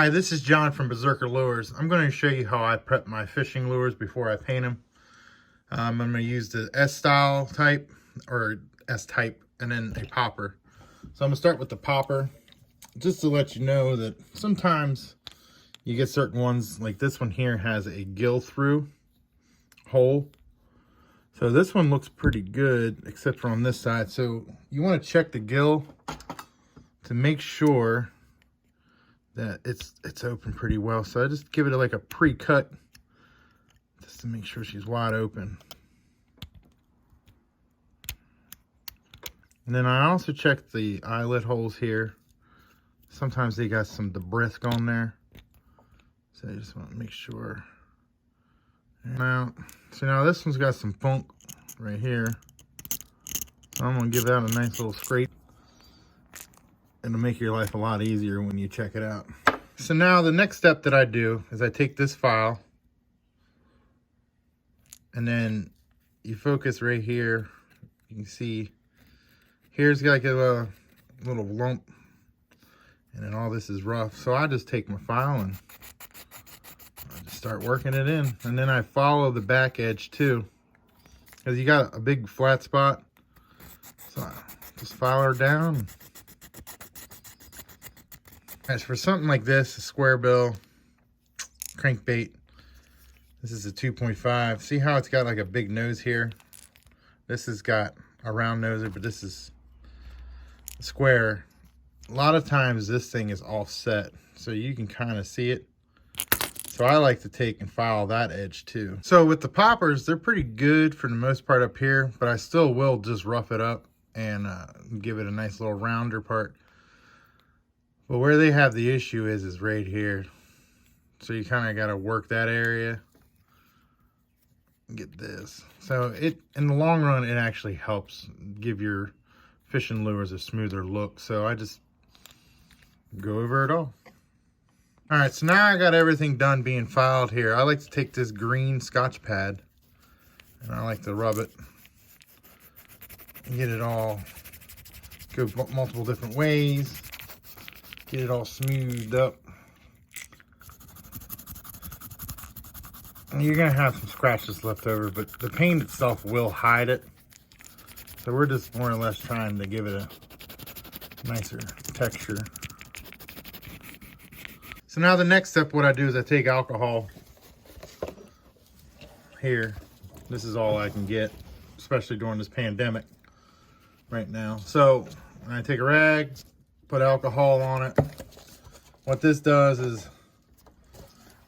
Hi, this is John from Berserker Lures. I'm going to show you how I prep my fishing lures before I paint them. I'm going to use the S-style type, or S-type, and then a popper. So I'm going to start with the popper, just to let you know that sometimes you get certain ones, like this one here has a gill through hole. So this one looks pretty good, except for on this side. So you want to check the gill to make sure that it's open pretty well. So I just give it like a pre-cut just to make sure she's wide open. And then I also check the eyelet holes here. Sometimes they got some debris on there, so I just want to make sure. Now, so now this one's got some funk right here, so I'm gonna give that a nice little scrape. It'll make your life a lot easier when you check it out. So now the next step that I do is I take this file and then you focus right here. You can see here's like a little lump, and then all this is rough. So I just take my file and I just start working it in. And then I follow the back edge too, because you got a big flat spot. So I just file her down. As for something like this, a square bill crankbait, this is a 2.5. See how it's got like a big nose here? This has got a round noser, but this is square. A lot of times this thing is offset, so you can kind of see it. So I like to take and file that edge too. So with the poppers, they're pretty good for the most part up here, but I still will just rough it up and give it a nice little rounder part. But where they have the issue is right here. So you kind of got to work that area. Get this. So it, in the long run, it actually helps give your fishing lures a smoother look. So I just go over it all. All right, so now I got everything done being filed here. I like to take this green Scotch pad and I like to rub it and get it all, go multiple different ways. Get it all smoothed up. And you're gonna have some scratches left over, but the paint itself will hide it. So we're just more or less trying to give it a nicer texture. So now the next step, what I do is I take alcohol here. This is all I can get, especially during this pandemic right now. So I take a rag, put alcohol on it. What this does is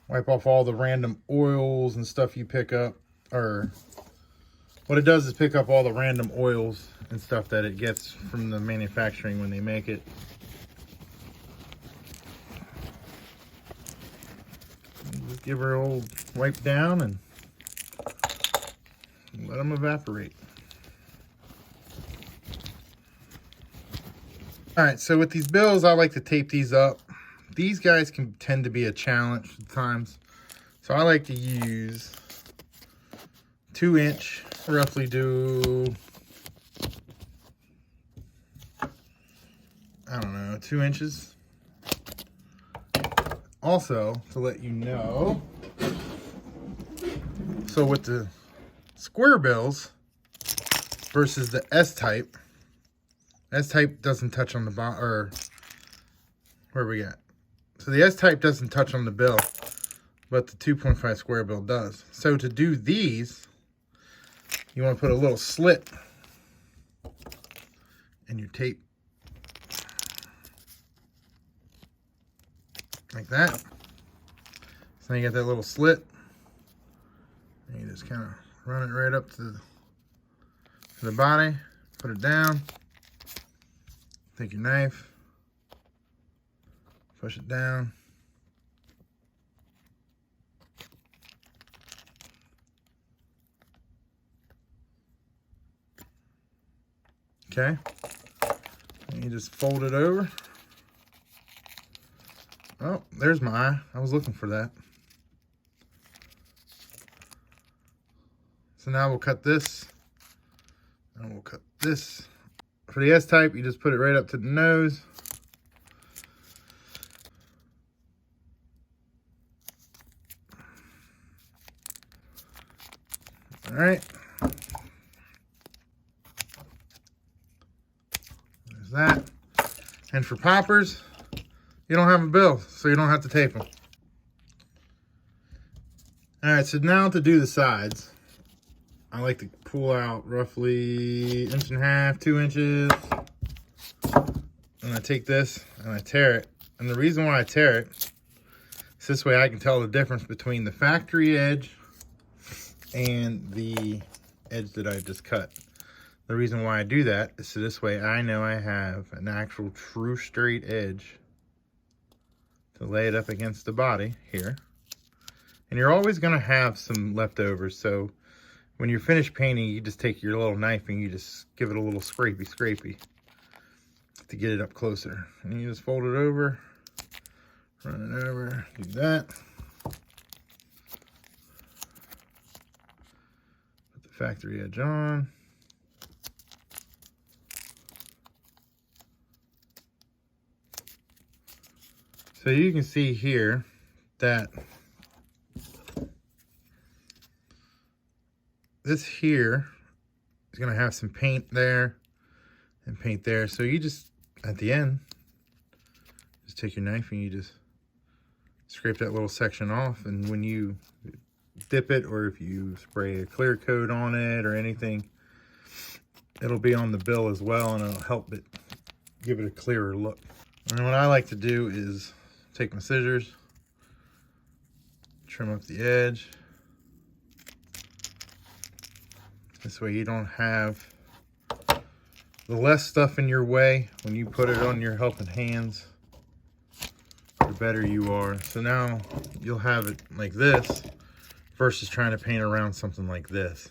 wipe off all the random oils and stuff you pick up, or what it does is pick up all the random oils and stuff that it gets from the manufacturing when they make it. Just give her a old wipe down and let them evaporate. All right, so with these bills, I like to tape these up. These guys can tend to be a challenge at times. So I like to use 2-inch, roughly do, I don't know, 2 inches. Also, to let you know, so with the square bills versus the S-type, S-type doesn't touch on the bottom, or where we at? So the S-type doesn't touch on the bill, but the 2.5 square bill does. So to do these, you want to put a little slit in your tape. Like that. So now you got that little slit. And you just kind of run it right up to the body. Put it down. Take your knife. Push it down. Okay. And you just fold it over. Oh, there's my eye. I was looking for that. So now we'll cut this. And we'll cut this. For the S-type, you just put it right up to the nose. All right. There's that. And for poppers, you don't have a bill, so you don't have to tape them. All right, so now to do the sides, I like to pull out roughly 1.5 to 2 inches. And I take this and I tear it. And the reason why I tear it is this way I can tell the difference between the factory edge and the edge that I just cut. The reason why I do that is so this way I know I have an actual true straight edge to lay it up against the body here. And you're always going to have some leftovers, so when you're finished painting, you just take your little knife and you just give it a little scrapey to get it up closer. And you just fold it over, run it over, do that. Put the factory edge on. So you can see here that this here is going to have some paint there and paint there. So you just, at the end, just take your knife and you just scrape that little section off. And when you dip it, or if you spray a clear coat on it or anything, it'll be on the bill as well, and it'll help it give it a clearer look. And what I like to do is take my scissors, trim up the edge. This way you don't have the less stuff in your way when you put it on your helping hands, the better you are. So now you'll have it like this versus trying to paint around something like this.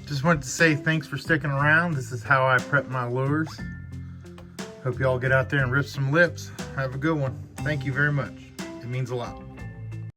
Just wanted to say thanks for sticking around. This is how I prep my lures. Hope you all get out there and rip some lips. Have a good one. Thank you very much. It means a lot.